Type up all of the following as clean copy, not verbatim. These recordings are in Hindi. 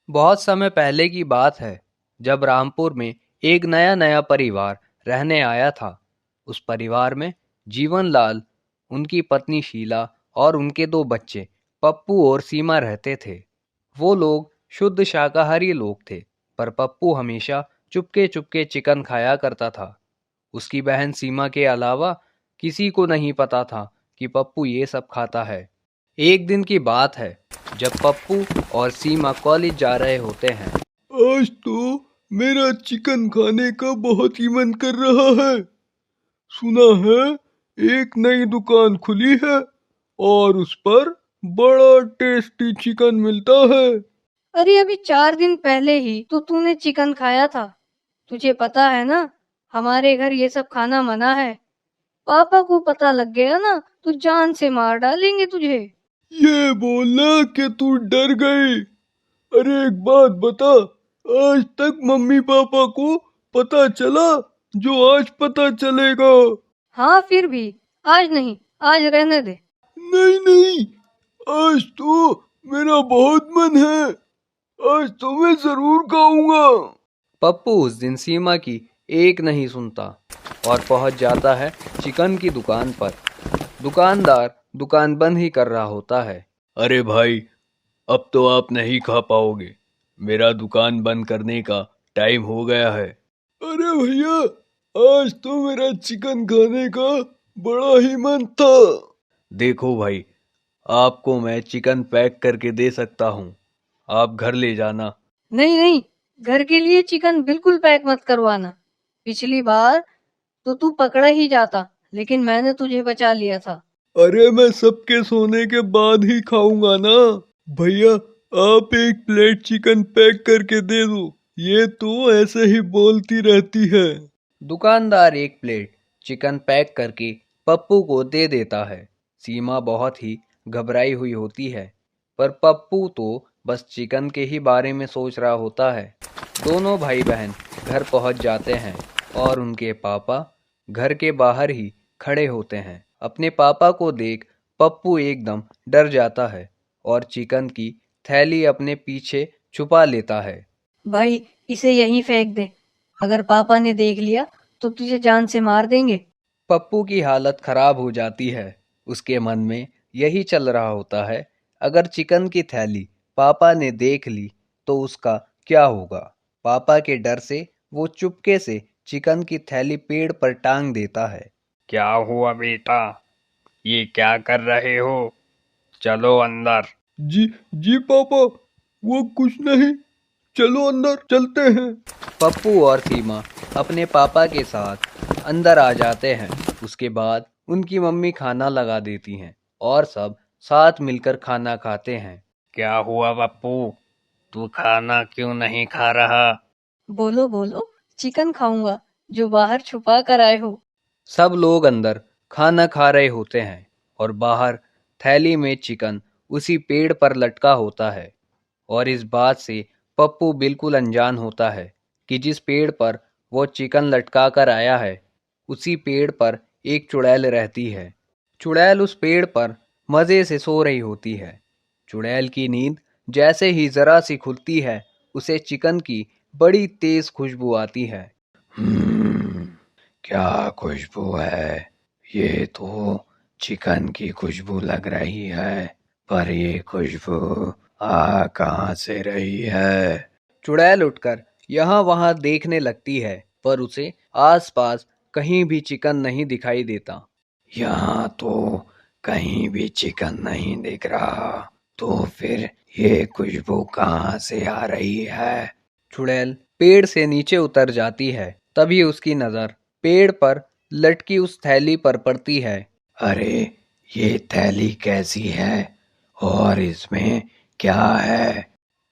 बहुत समय पहले की बात है जब रामपुर में एक नया नया परिवार रहने आया था। उस परिवार में जीवनलाल, उनकी पत्नी शीला और उनके दो बच्चे पप्पू और सीमा रहते थे। वो लोग शुद्ध शाकाहारी लोग थे, पर पप्पू हमेशा चुपके चुपके चिकन खाया करता था। उसकी बहन सीमा के अलावा किसी को नहीं पता था कि पप्पू ये सब खाता है। एक दिन की बात है जब पप्पू और सीमा कॉलेज जा रहे होते हैं। आज तो मेरा चिकन खाने का बहुत ही मन कर रहा है। सुना है एक नई दुकान खुली है और उस पर बड़ा टेस्टी चिकन मिलता है। अरे अभी 4 दिन पहले ही तो तूने चिकन खाया था। तुझे पता है ना, हमारे घर ये सब खाना मना है। पापा को पता लग गया ना तो जान से मार डालेंगे तुझे। ये बोलना कि तू डर गई। अरे एक बात बता, आज तक मम्मी पापा को पता चला जो आज पता चलेगा? हाँ फिर भी आज नहीं, आज रहने दे। नहीं नहीं, आज तो मेरा बहुत मन है। आज तो मैं जरूर खाऊंगा। पप्पू उस दिन सीमा की एक नहीं सुनता और पहुंच जाता है चिकन की दुकान पर। दुकानदार दुकान बंद ही कर रहा होता है। अरे भाई, अब तो आप नहीं खा पाओगे। मेरा दुकान बंद करने का टाइम हो गया है। अरे भैया, आज तो मेरा चिकन खाने का बड़ा ही मन था। देखो भाई, आपको मैं चिकन पैक करके दे सकता हूँ, आप घर ले जाना। नहीं नहीं, घर के लिए चिकन बिल्कुल पैक मत करवाना। पिछली बार तो तू पकड़ा ही जाता, लेकिन मैंने तुझे बचा लिया था। अरे मैं सबके सोने के बाद ही खाऊंगा ना। भैया, आप एक प्लेट चिकन पैक करके दे दो। ये तो ऐसे ही बोलती रहती है। दुकानदार एक प्लेट चिकन पैक करके पप्पू को दे देता है। सीमा बहुत ही घबराई हुई होती है, पर पप्पू तो बस चिकन के ही बारे में सोच रहा होता है। दोनों भाई बहन घर पहुंच जाते हैं और उनके पापा घर के बाहर ही खड़े होते हैं। अपने पापा को देख पप्पू एकदम डर जाता है और चिकन की थैली अपने पीछे छुपा लेता है। भाई, इसे यहीं फेंक दे। अगर पापा ने देख लिया तो तुझे जान से मार देंगे। पप्पू की हालत खराब हो जाती है। उसके मन में यही चल रहा होता है, अगर चिकन की थैली पापा ने देख ली तो उसका क्या होगा। पापा के डर से वो चुपके से चिकन की थैली पेड़ पर टांग देता है। क्या हुआ बेटा? ये क्या कर रहे हो? चलो अंदर। जी जी पापा, वो कुछ नहीं। चलो अंदर चलते हैं। पप्पू और सीमा अपने पापा के साथ अंदर आ जाते हैं। उसके बाद उनकी मम्मी खाना लगा देती हैं और सब साथ मिलकर खाना खाते हैं। क्या हुआ पप्पू? तू खाना क्यों नहीं खा रहा? बोलो बोलो, चिकन खाऊंगा जो बाहर छुपा कर आए हो। सब लोग अंदर खाना खा रहे होते हैं और बाहर थैली में चिकन उसी पेड़ पर लटका होता है। और इस बात से पप्पू बिल्कुल अनजान होता है कि जिस पेड़ पर वो चिकन लटका कर आया है, उसी पेड़ पर एक चुड़ैल रहती है। चुड़ैल उस पेड़ पर मज़े से सो रही होती है। चुड़ैल की नींद जैसे ही जरा सी खुलती है, उसे चिकन की बड़ी तेज खुशबू आती है। क्या खुशबू है? ये तो चिकन की खुशबू लग रही है, पर ये खुशबू आ कहाँ से रही है? चुड़ैल उठकर यहाँ वहाँ देखने लगती है, पर उसे आसपास कहीं भी चिकन नहीं दिखाई देता। यहाँ तो कहीं भी चिकन नहीं दिख रहा, तो फिर ये खुशबू कहाँ से आ रही है? चुड़ैल पेड़ से नीचे उतर जाती है। तभी उसकी नज़र पेड़ पर लटकी उस थैली पर पड़ती है। अरे, ये थैली कैसी है और इसमें क्या है?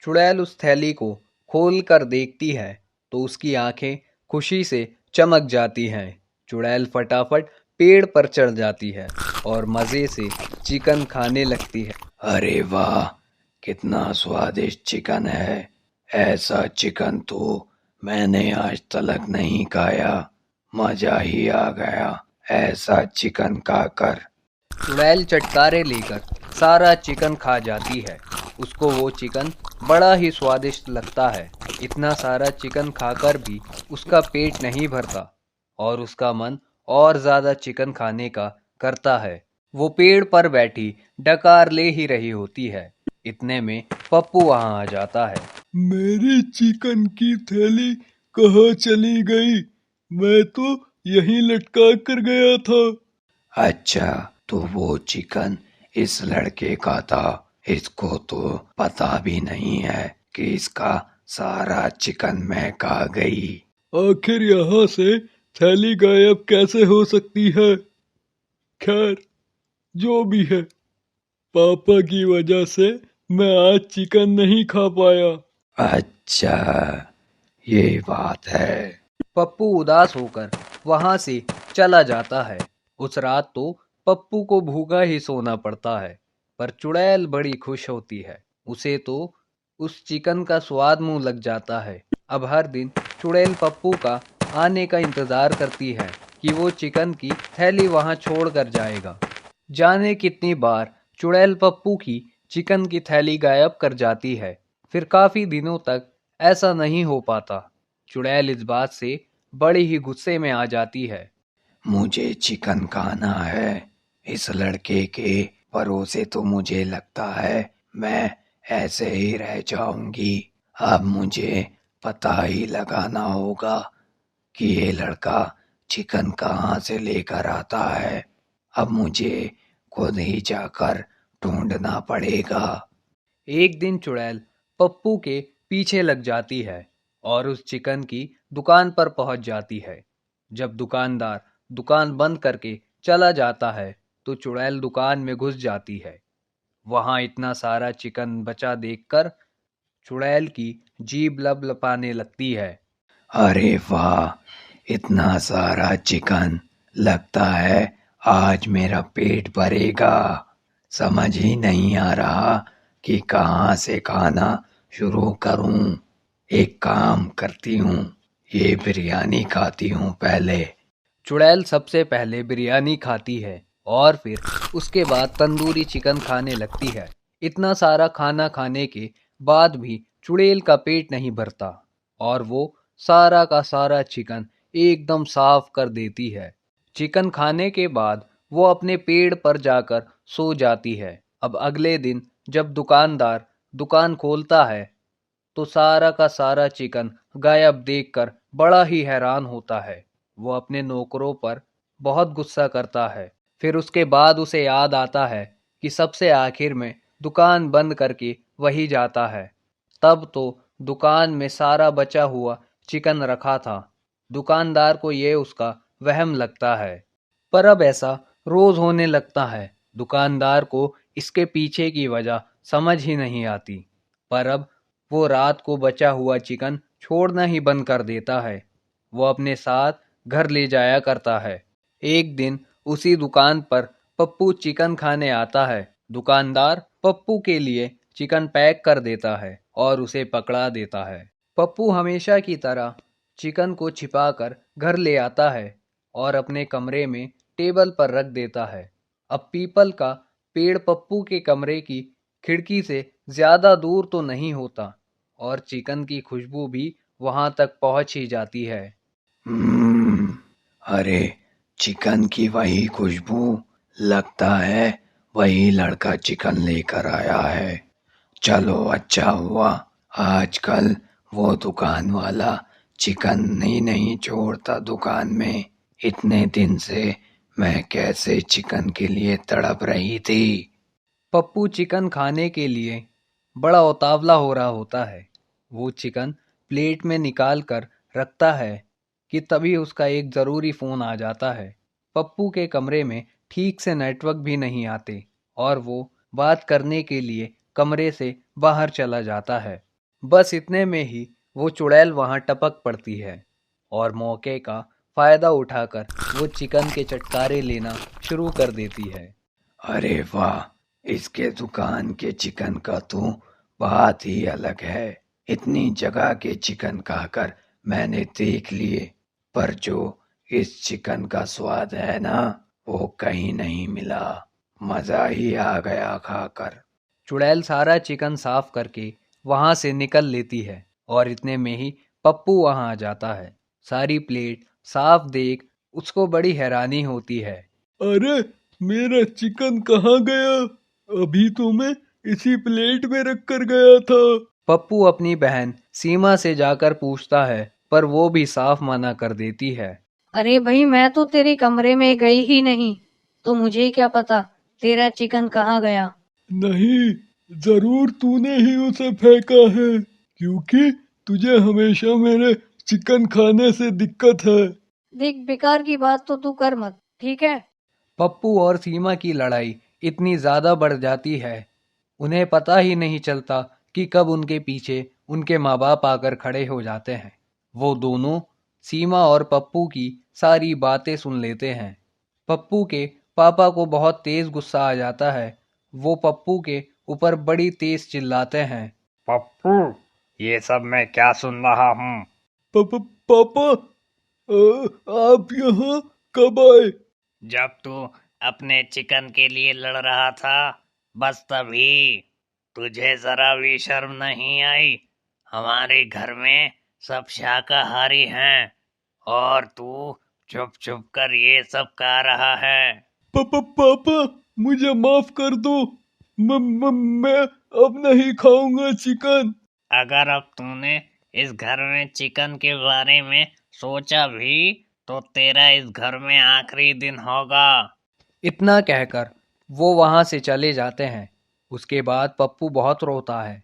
चुड़ैल उस थैली को खोल कर देखती है तो उसकी आंखें खुशी से चमक जाती हैं। चुड़ैल फटाफट पेड़ पर चढ़ जाती है और मज़े से चिकन खाने लगती है। अरे वाह, कितना स्वादिष्ट चिकन है। ऐसा चिकन तो मैंने आज तक नहीं खाया। मजा ही आ गया ऐसा चिकन खाकर। चुड़ैल चटकारे लेकर सारा चिकन खा जाती है उसको वो चिकन बड़ा ही स्वादिष्ट लगता है। इतना सारा चिकन खाकर भी उसका पेट नहीं भरता और उसका मन और ज़्यादा चिकन खाने का करता है। वो पेड़ पर बैठी डकार ले ही रही होती है। इतने में पप्पू वहाँ आ जाता है। मेरी चिकन की थैली कहाँ चली गई? मैं तो यहीं लटका कर गया था। अच्छा, तो वो चिकन इस लड़के का था। इसको तो पता भी नहीं है कि इसका सारा चिकन महक आ गई। आखिर यहाँ से थैली गायब कैसे हो सकती है? खैर, जो भी है, पापा की वजह से मैं आज चिकन नहीं खा पाया। अच्छा, ये बात है। पप्पू उदास होकर वहां से चला जाता है। उस रात तो पप्पू को भूखा ही सोना पड़ता है, पर चुड़ैल बड़ी खुश होती है। उसे तो उस चिकन का स्वाद मुंह लग जाता है। अब हर दिन चुड़ैल पप्पू का आने का इंतजार करती है कि वो चिकन की थैली वहां छोड़ कर जाएगा। जाने कितनी बार चुड़ैल पप्पू की चिकन की थैली गायब कर जाती है, फिर काफी दिनों तक ऐसा नहीं हो पाता। चुड़ैल इस बात से बड़ी ही गुस्से में आ जाती है। मुझे चिकन खाना है। इस लड़के के भरोसे तो मुझे लगता है मैं ऐसे ही रह जाऊंगी। अब मुझे पता ही लगाना होगा कि ये लड़का चिकन कहाँ से लेकर आता है। अब मुझे खुद ही जाकर ढूंढना पड़ेगा। एक दिन चुड़ैल पप्पू के पीछे लग जाती है और उस चिकन की दुकान पर पहुंच जाती है। जब दुकानदार दुकान बंद करके चला जाता है तो चुड़ैल दुकान में घुस जाती है। वहां इतना सारा चिकन बचा देखकर चुड़ैल की जीभ लपलपाने लगती है। अरे वाह, इतना सारा चिकन! लगता है आज मेरा पेट भरेगा। समझ ही नहीं आ रहा कि कहाँ से खाना शुरू करूं। एक काम करती हूँ, ये बिरयानी खाती हूँ पहले। चुड़ैल सबसे पहले बिरयानी खाती है और फिर उसके बाद तंदूरी चिकन खाने लगती है। इतना सारा खाना खाने के बाद भी चुड़ैल का पेट नहीं भरता और वो सारा का सारा चिकन एकदम साफ कर देती है। चिकन खाने के बाद वो अपने पेड़ पर जाकर सो जाती है। अब अगले दिन जब दुकानदार दुकान खोलता है तो सारा का सारा चिकन गायब देखकर बड़ा ही हैरान होता है। वो अपने नौकरों पर बहुत गुस्सा करता है। फिर उसके बाद उसे याद आता है कि सबसे आखिर में दुकान बंद करके वही जाता है। तब तो दुकान में सारा बचा हुआ चिकन रखा था। दुकानदार को ये उसका वहम लगता है, पर अब ऐसा रोज होने लगता है। दुकानदार को इसके पीछे की वजह समझ ही नहीं आती, पर अब वो रात को बचा हुआ चिकन छोड़ना ही बंद कर देता है। वो अपने साथ घर ले जाया करता है। एक दिन उसी दुकान पर पप्पू चिकन खाने आता है। दुकानदार पप्पू के लिए चिकन पैक कर देता है और उसे पकड़ा देता है। पप्पू हमेशा की तरह चिकन को छिपाकर घर ले आता है और अपने कमरे में टेबल पर रख देता है। अब पीपल का पेड़ पप्पू के कमरे की खिड़की से ज्यादा दूर तो नहीं होता और चिकन की खुशबू भी वहां तक पहुंच ही जाती है। अरे, चिकन की वही खुशबू! लगता है वही लड़का चिकन लेकर आया है। चलो, अच्छा हुआ आजकल वो दुकान वाला चिकन ही नहीं छोड़ता दुकान में। इतने दिन से मैं कैसे चिकन के लिए तड़प रही थी। पप्पू चिकन खाने के लिए बड़ा उतावला हो रहा होता है। वो चिकन प्लेट में निकाल कर रखता है कि तभी उसका एक ज़रूरी फ़ोन आ जाता है। पप्पू के कमरे में ठीक से नेटवर्क भी नहीं आते और वो बात करने के लिए कमरे से बाहर चला जाता है। बस इतने में ही वो चुड़ैल वहां टपक पड़ती है और मौके का फ़ायदा उठाकर वो चिकन के चटकारे लेना शुरू कर देती है। अरे वाह, इसके दुकान के चिकन का तो बात ही अलग है। इतनी जगह के चिकन खाकर मैंने देख लिए, पर जो इस चिकन का स्वाद है ना, वो कहीं नहीं मिला। मजा ही आ गया खाकर। चुड़ैल सारा चिकन साफ करके वहां से निकल लेती है और इतने में ही पप्पू वहां आ जाता है। सारी प्लेट साफ देख उसको बड़ी हैरानी होती है। अरे मेरा चिकन कहाँ गया? अभी तो मैं इसी प्लेट में रख कर गया था। पप्पू अपनी बहन सीमा से जाकर पूछता है पर वो भी साफ मना कर देती है। अरे भाई, मैं तो तेरे कमरे में गई ही नहीं, तो मुझे क्या पता तेरा चिकन कहाँ गया। नहीं, जरूर तूने ही उसे फेंका है, क्योंकि तुझे हमेशा मेरे चिकन खाने से दिक्कत है। देख, बेकार की बात तो तू कर मत, ठीक है? पप्पू और सीमा की लड़ाई इतनी ज्यादा बढ़ जाती है, उन्हें पता ही नहीं चलता कि कब उनके पीछे उनके माँ बाप आकर खड़े हो जाते हैं। वो दोनों सीमा और पप्पू की सारी बातें सुन लेते हैं। पप्पू के पापा को बहुत तेज गुस्सा आ जाता है। वो पप्पू के ऊपर बड़ी तेज चिल्लाते हैं। पप्पू, ये सब मैं क्या सुन रहा हूँ? पापा, आप यहाँ कब आए? जब तू अपने चिकन के लिए लड़ रहा था, बस तभी। तुझे जरा भी शर्म नहीं आई? हमारे घर में सब शाकाहारी हैं और तू चुप चुप कर ये सब खा रहा है। पापा, मुझे माफ कर दो। मैं अब नहीं खाऊंगा चिकन। अगर अब तूने इस घर में चिकन के बारे में सोचा भी तो तेरा इस घर में आखिरी दिन होगा। इतना कहकर वो वहां से चले जाते हैं। उसके बाद पप्पू बहुत रोता है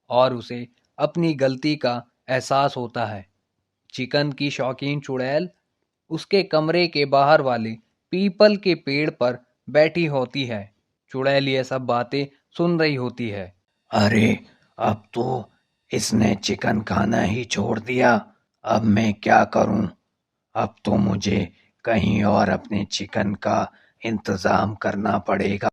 और उसे अपनी गलती का एहसास होता है। चिकन की शौकीन चुड़ैल उसके कमरे के बाहर वाले पीपल के पेड़ पर बैठी होती है। चुड़ैल ये सब बातें सुन रही होती है। अरे अब तो इसने चिकन खाना ही छोड़ दिया। अब मैं क्या करूं? अब तो मुझे कहीं और अपने चिकन का इंतजाम करना पड़ेगा।